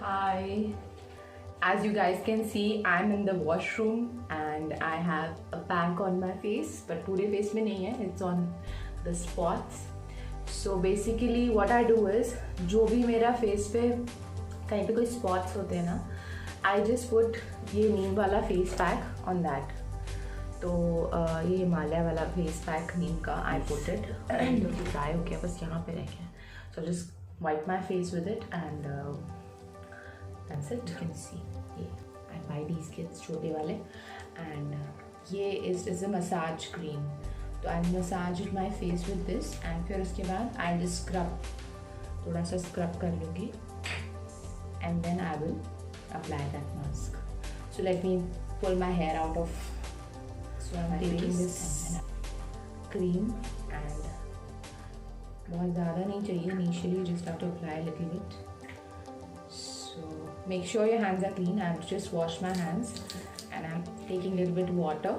Hi. As you guys can see, I'm in the washroom and I have a pack on my face, but पूरे face में नहीं है, it's on the spots. So basically what I do is, जो भी मेरा face पे कहीं पे कोई spots होते हैं ना, I just put ये नीम वाला face pack on that. तो ये हिमालय वाला फेस पैक नीम का आई पुट इट एंड ड्राई हो गया, बस यहाँ पे रह गया. So just wipe my face with it and that's it. You can सी ये आई बाय दीज किड्स छोटे वाले एंड ये इज अ मसाज क्रीम. तो I massage my face with this and फिर उसके बाद आई जस्ट स्क्रब, थोड़ा सा स्क्रब कर लूँगी and then I will apply that mask. So let me pull my hair out of. So I'm taking this cream and बहुत ज़्यादा नहीं चाहिए. Initially you just have to apply a little bit. So make sure your hands are clean. I've just washed my hands and I'm taking a little bit water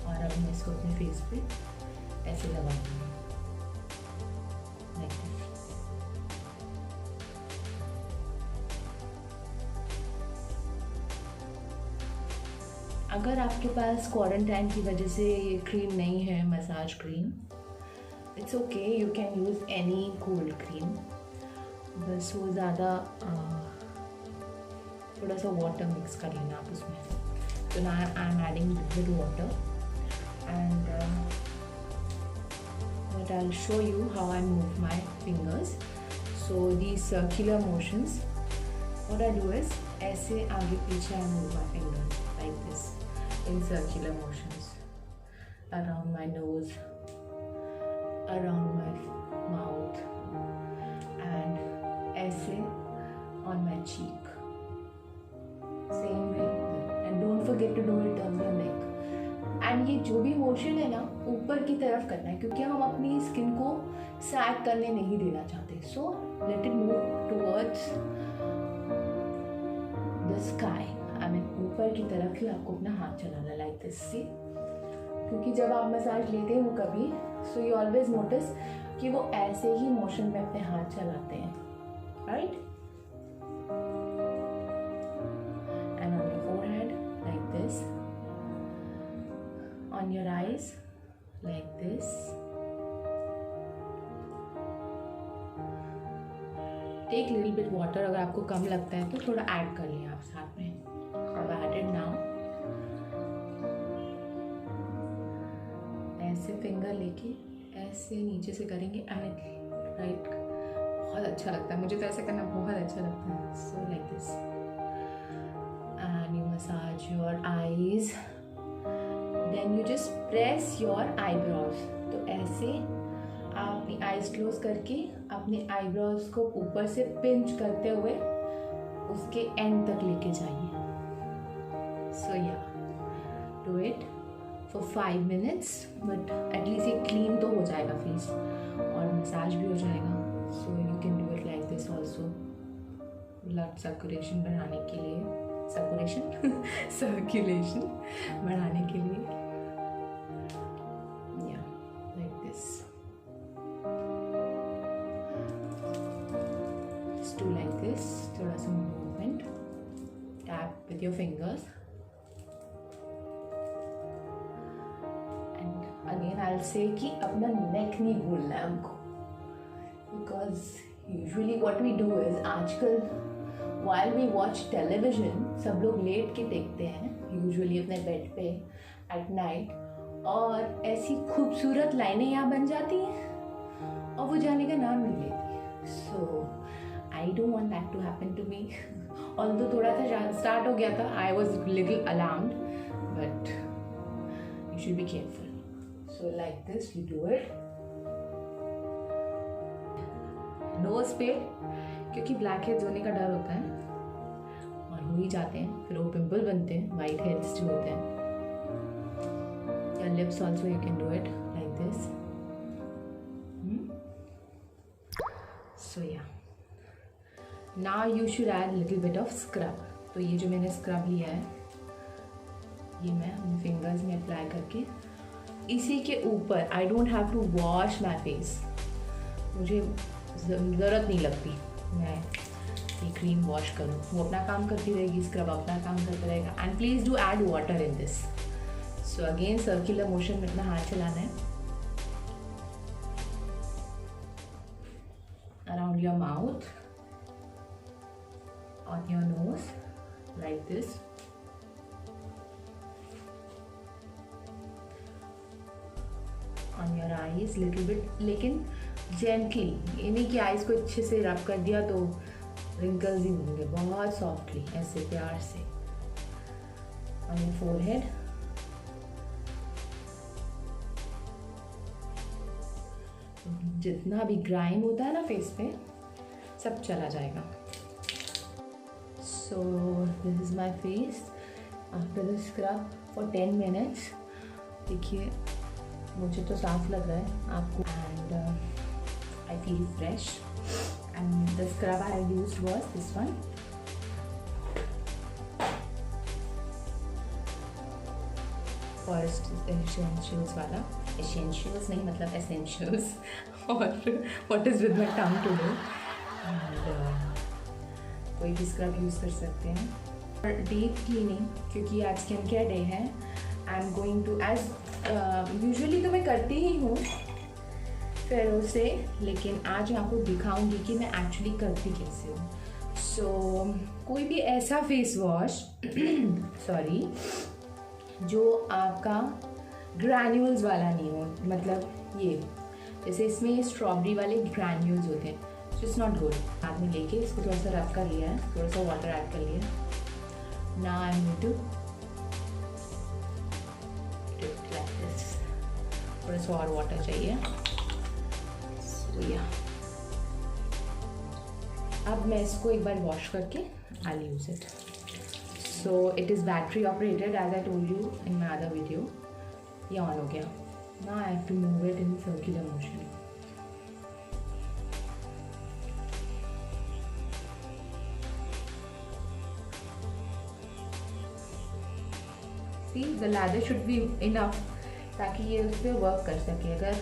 और अब मैं इसको अपने face पे ऐसे लगा दूँगी like this. अगर आपके पास क्वारंटाइन की वजह से ये क्रीम नहीं है, massage cream, it's okay, you can use any cold cream. बस वो ज़्यादा थोड़ा सा वाटर मिक्स कर लेना आप उसमें. तो ना I am adding with water and but I will show you how I move my fingers. So the circular motions, what I do is ऐसे आगे पीछे I move my fingers like this in circular motions around my nose, around my mouth and ऐसे on my cheek. Same way and don't forget to do it on your neck. And ये जो भी motion है ना ऊपर की तरफ करना है क्योंकि हम अपनी स्किन को सैग करने नहीं देना चाहते. So let it move towards the sky. ऊपर की तरफ ही आपको अपना हाथ चलाना लाइक दिस. सी, क्योंकि जब आप मसाज लेते हो कभी, सो यू ऑलवेज नोटिस कि वो ऐसे ही मोशन में अपने हाथ चलाते हैं, right. And on your forehead like this, on your eyes like this. Take little bit water. अगर आपको कम लगता है तो थोड़ा ऐड कर लिया आप साथ में. I've added now. ऐसे फिंगर लेके ऐसे नीचे से करेंगे एंड राइट. बहुत अच्छा लगता है, मुझे तो ऐसे करना बहुत अच्छा लगता है. So like this and you massage your eyes, then you just press your eyebrows. तो ऐसे आप अपनी आईज क्लोज करके अपने आईब्रोज को ऊपर से पिंच करते हुए उसके एंड तक लेके जाइए. So yeah, do it for 5 minutes, but at least ये clean तो हो जाएगा फेस और मसाज भी हो जाएगा. So you can do it like this also. Blood circulation बढ़ाने के लिए, circulation बढ़ाने के लिए. Yeah, like this. Just do like this. थोड़ा सा movement. Tap with your fingers. Again I'll say कि अपना नेक नहीं भूलना है हमको, because usually what we do is आजकल while we watch television सब लोग लेट के देखते हैं usually अपने बेड पे at night, और ऐसी खूबसूरत लाइनें यहाँ बन जाती हैं और वो जाने का नाम नहीं लेती. So I don't want that to happen to me. Although थोड़ा सा स्टार्ट हो गया था, I was little alarmed, but you should be careful. So like this you do it. Nose पे क्योंकि ब्लैक हेड्स होने का डर होता है और हो ही जाते हैं, फिर वो पिंपल बनते हैं, वाइट हेड्स जो होते हैं. Yeah lips also you can do it like this. So yeah now you should add little bit of scrub. तो ये जो मैंने स्क्रब लिया है ये मैं अपने फिंगर्स में अप्लाई करके इसी के ऊपर, I don't have to wash my face, मुझे ज़रूरत नहीं लगती. मैं ये क्रीम वॉश करूँ। वो अपना काम करती रहेगी, स्क्रब अपना काम करता रहेगा। And please do add water in this. So again circular motion में अपना हाथ चलाना है around your mouth, on your nose like this, on your eyes little bit, लेकिन gently, ये नहीं कि आईज को अच्छे से रब कर दिया तो रिंकल्स ही होंगे, बहुत सॉफ्टली ऐसे प्यार से। on your forehead, जितना भी ग्राइम होता है ना फेस पे सब चला जाएगा। So this is my face after the scrub for 10 minutes. देखिए मुझे तो साफ लग रहा है आपको, and I feel fresh. And the scrub I used was this one. Forest Essentials वाला, essentials नहीं मतलब essentials और what is with my tongue today. And कोई भी स्क्रब यूज़ कर सकते हैं। और डीप क्लीनिंग, क्योंकि आज स्किन केयर डे है, I am going to as usually तो मैं करती ही हूँ फेरो से, लेकिन आज मैं आपको दिखाऊंगी कि मैं एक्चुअली करती कैसे हूँ। सो कोई भी ऐसा फेस वॉश सॉरी जो आपका ग्रैन्यूल्स वाला नहीं हो, मतलब ये जैसे इसमें ये स्ट्रॉबेरी वाले ग्रैन्यूल्स होते हैं, इट्स नॉट गुड। हाथ में लेके इसको थोड़ा सा रब कर लिया है, थोड़ा सा वाटर ऐड कर लिया। Now I am going to like this, थोड़ा सा और वाटर चाहिए। सो या अब मैं इसको एक बार वॉश करके I use it. So it is battery operated as I told you in my other video. ये ऑन हो गया। Now I have to move it in circular motion. See, the lather should be enough ताकि ये उस पर work कर सके। अगर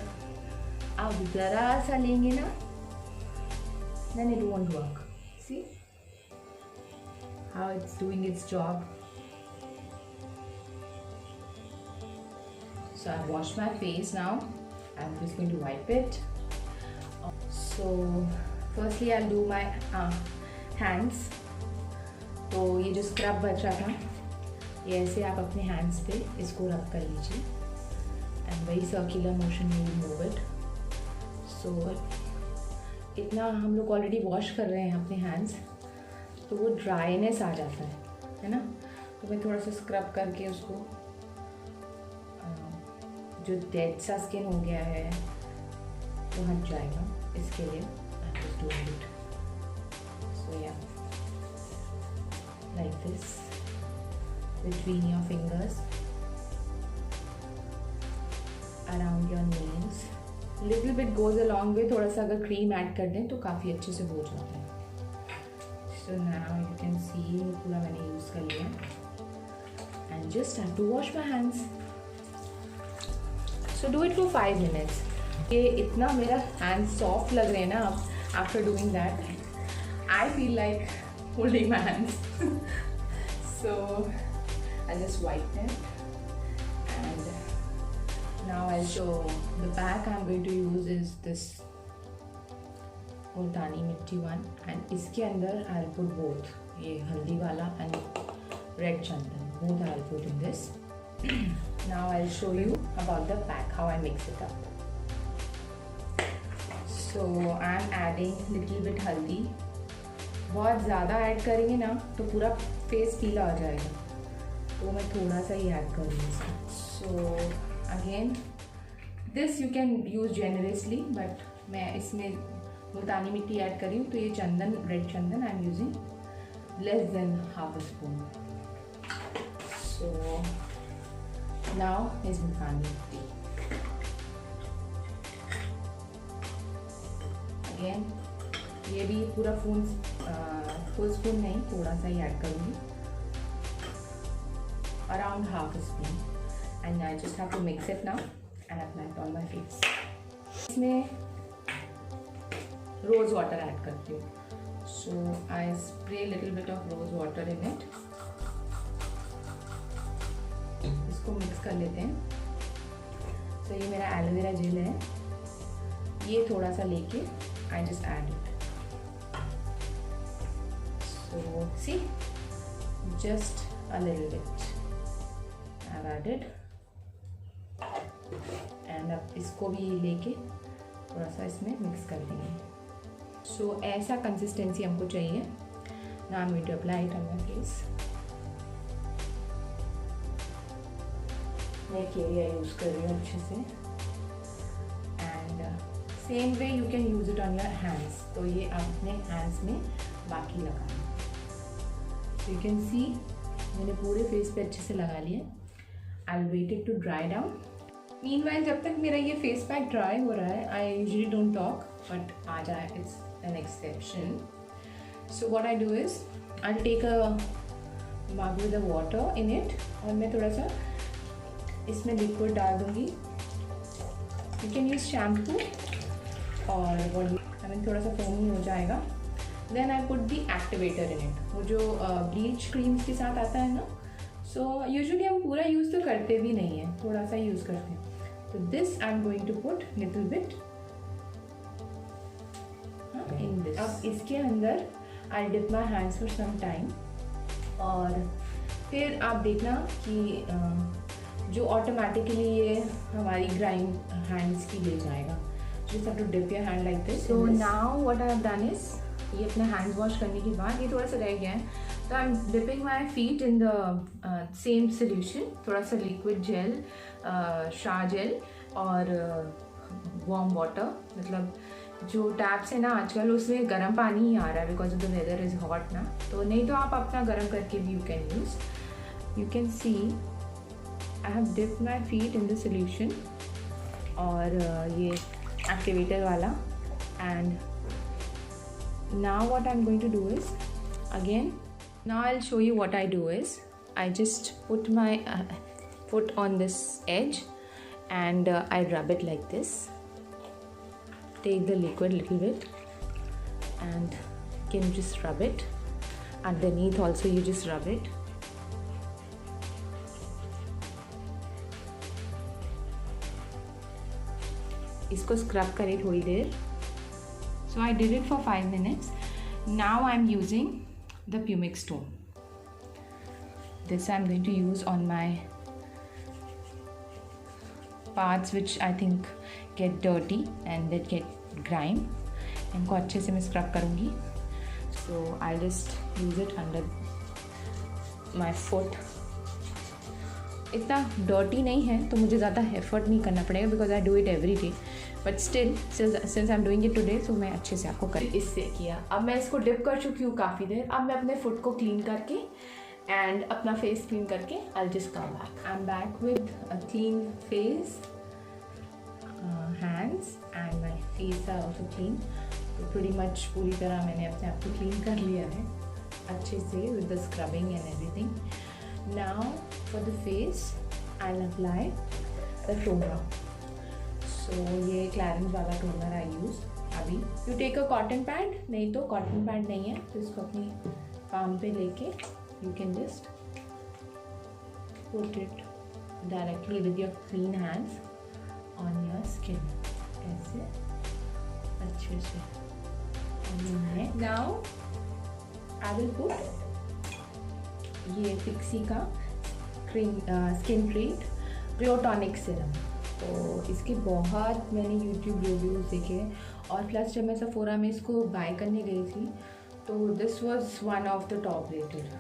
आप ज़रा सा लेंगे ना, then it won't work. See how it's doing its job. So I've washed my face now. I'm just going to wipe it. So firstly I'll do my hands. तो ये जो स्क्रब बच रहा था, ये ऐसे आप अपने हैंड्स पे इसको रब कर लीजिए एंड वेरी सर्कुलर मोशन में मूव इट। सो इतना हम लोग ऑलरेडी वॉश कर रहे हैं अपने हैंड्स, तो वो ड्राइनेस आ जाता है ना। तो मैं थोड़ा सा स्क्रब करके उसको जो डेड सा स्किन हो गया है वो हट जाएगा, इसके लिए I am just doing it. So yeah like this between your fingers, around your nails. Little bit goes a long way. थोड़ा सा अगर क्रीम ऐड कर दें तो काफ़ी अच्छे से हो जाता है। So now you can see पूरा मैंने यूज़ कर लिया and just have to wash my hands. So do it for 5 minutes. ये इतना मेरा hands soft लग रहे हैं ना अब after doing that. I feel like holding my hands. So I'll just wipe them, and now I'll show the pack I'm going to use is this मुल्तानी मिट्टी one, and इसके अंदर I'll put both, ये हल्दी वाला and red Chandan, both I'll put in this. Now I'll show you about the pack, how I mix it up. So I'm adding little bit हल्दी। बहुत ज़्यादा add करेंगे ना तो पूरा फेस पीला हो जाएगा, तो मैं थोड़ा सा ही ऐड कर रही हूँ। So again this you can use generously, but मैं इसमें मुल्तानी मिट्टी ऐड करी हूँ, तो ये chandan, red chandan I am using less than half a spoon. So now is multani mitti. Again ये भी पूरा फुल स्पून नहीं, थोड़ा सा ही ऐड करूँगी, around half a spoon, and I just have to mix it now and apply it on my face. इसमें rose water add करती हूँ। So I spray a little bit of rose water in it. इसको mix कर लेते हैं. So ये मेरा aloe vera gel है. ये थोड़ा सा लेके I just add it. So see, just a little bit I've added. And अब इसको भी लेके थोड़ा सा इसमें मिक्स कर देंगे. सो ऐसा कंसिस्टेंसी हमको चाहिए. Now I am going to apply it on my face. मैं केरिया यूज़ कर रही हूँ अच्छे से. And same way you can use it on your hands. तो ये आप अपने हैंड्स में बाकी लगाना. सो यू कैन सी मैंने पूरे फेस पे अच्छे से लगा लिया. I will wait it to dry down. Meanwhile जब तक मेरा ये फेस पैक ड्राई हो रहा है, I usually don't talk, but आज it's an exception. So what I do is I take a mug with the water in it, और मैं थोड़ा सा इसमें लिक्विड डाल दूँगी. यू कैन यूज़ शैम्पू और बॉडी. आई मीन थोड़ा सा फोमी हो जाएगा. Then I put the activator in it. वो जो ब्लीच क्रीम्स के साथ आता है ना, सो यूजुअली हम पूरा यूज़ तो करते भी नहीं हैं, थोड़ा सा यूज़ करते हैं. तो this I am going to put little bit in this. अब इसके अंदर I dip my hands for some time. और फिर आप देखना कि जो ऑटोमेटिकली ये हमारी ग्राइंड हैंड्स की ले जाएगा. Just have to dip your hand like this. So now what I have done is, ये अपने हैंड वॉश करने के बाद ये थोड़ा सा रह गया है, तो I am dipping my feet in the same solution. थोड़ा सा लिक्विड जेल, शाह जेल और वार्म वाटर. मतलब जो टैप्स है ना आजकल, उसमें गर्म पानी ही आ रहा है because of the weather is hot ना. तो नहीं तो आप अपना गर्म करके भी you can use. You can see I have dipped my feet in the solution और ये एक्टिवेटर वाला. एंड now what I'm going to do is, again, now I'll show you what I do is I just put my foot on this edge and I rub it like this. Take the liquid little bit and you can just rub it. Underneath also you just rub it. इसको scrub करें थोड़ी देर. So I did it for 5 minutes. Now I'm using the pumic stone. This I'm going to use on my parts which I think get dirty and that get grime. इनको अच्छे से मैं scrub करूँगी. So I'll just use it under my foot. इतना dirty नहीं है तो मुझे ज़्यादा एफर्ट नहीं करना पड़ेगा because I do it every day. But still since I am doing it today, so मैं अच्छे से आपको कर इससे किया. अब मैं इसको डिप कर चुकी हूँ काफ़ी देर. अब मैं अपने फुट को क्लीन करके एंड अपना फेस क्लीन करके I just come back. I am back with a clean face, hands and my face are also clean. तो प्रीटी मच पूरी तरह मैंने अपने आप को क्लीन कर लिया है अच्छे से with the scrubbing and everything. Now for the face I'll apply the toner. So ये Clarins वाला toner I use अभी. You take a cotton pad, नहीं तो cotton pad नहीं है तो इसको अपनी palm पे लेके you can just put it directly with your clean hands on your skin. ऐसे अच्छे से. Now I will put ये फिक्सी का skin treat glow tonic serum. तो इसके बहुत मैंने यूट्यूब रिव्यूज़ देखे और प्लस जब मैं सेफोरा में इसको बाय करने गई थी तो this was one of the top rated.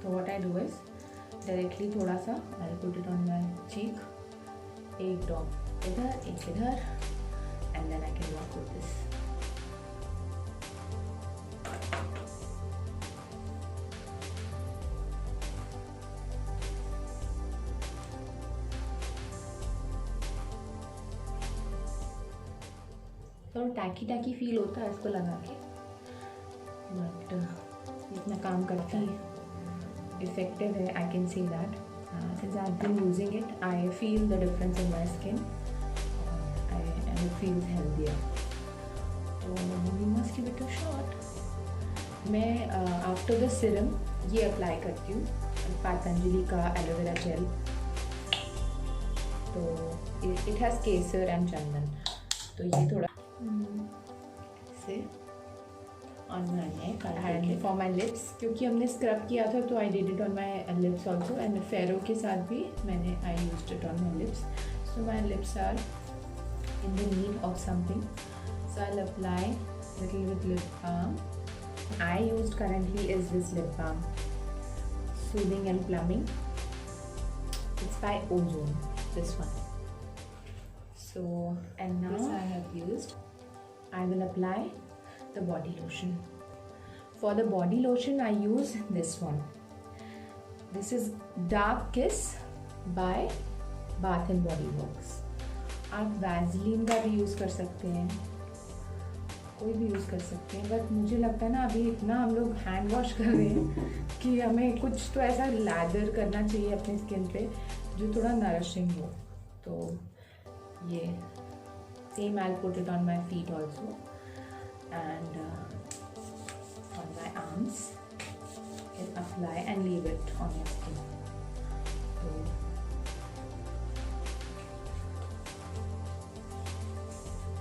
तो what I do is directly थोड़ा सा I put it on my cheek, एक ड्रॉप इधर एक इधर and then I can work with this. थोड़ा टैकी फील होता है इसको लगा के, बट इतना काम करता है, इफेक्टिव है. I can see that since I have been using it I feel the difference in my skin and it feels healthier. तो we must give it a shot मैं आफ्टर द सीरम ये apply करती हूँ, पतंजलि का aloe vera gel. तो it has kesar and chandan, तो ये थोड़ा से on my neck and for my lips, क्योंकि हमने स्क्रब किया था तो I did it on my lips also, and फेरो के साथ भी मैंने I used it on my lips. So my lips are in the need of something, so I'll apply little with lip balm. I used currently is this lip balm, Soothing and Plumbing. It's by Ozone, this one. So, and now I have used, I will apply the body lotion. For the body lotion I use this one. This is Dark Kiss by Bath and Body Works. आप Vaseline का भी use कर सकते हैं, कोई भी use कर सकते हैं, बट मुझे लगता है ना अभी इतना हम लोग हैंड वॉश कर रहे हैं कि हमें कुछ तो ऐसा लैदर करना चाहिए अपनी स्किन पे जो थोड़ा नरिशिंग हो। तो ये same I put it on my feet also and on my arms, can apply and leave it on your skin. तो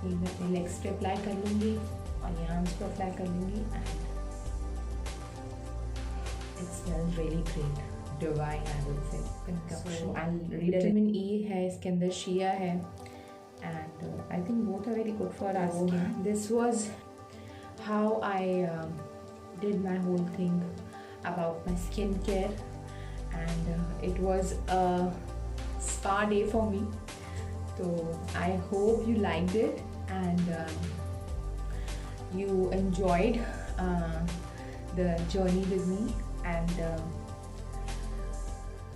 ये मैं अपने लेग्स पे अप्लाई कर लूँगी और यहाँ आर्म्स पे अप्लाई कर लूँगी and it smells really great, divine I would say. Concoction and vitamin E है इसके अंदर, शिया है, and I think both are very good for our skin. This was how I did my whole thing about my skin care and it was a spa day for me. So I hope you liked it and you enjoyed the journey with me, and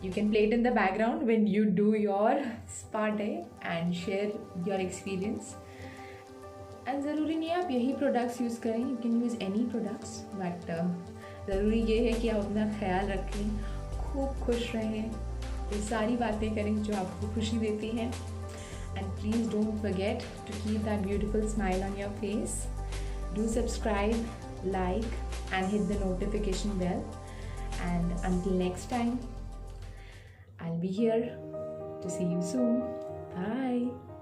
you can play it in the background when you do your spa day and share your experience. And ज़रूरी नहीं है आप यही products use करें, you can use any products, but ज़रूरी ये है कि आप अपना ख्याल रखें, खूब खुश रहें, ये सारी बातें करें जो आपको खुशी देती हैं। And please don't forget to keep that beautiful smile on your face. Do subscribe, like and hit the notification bell. And until next time, I'll be here to see you soon. Bye.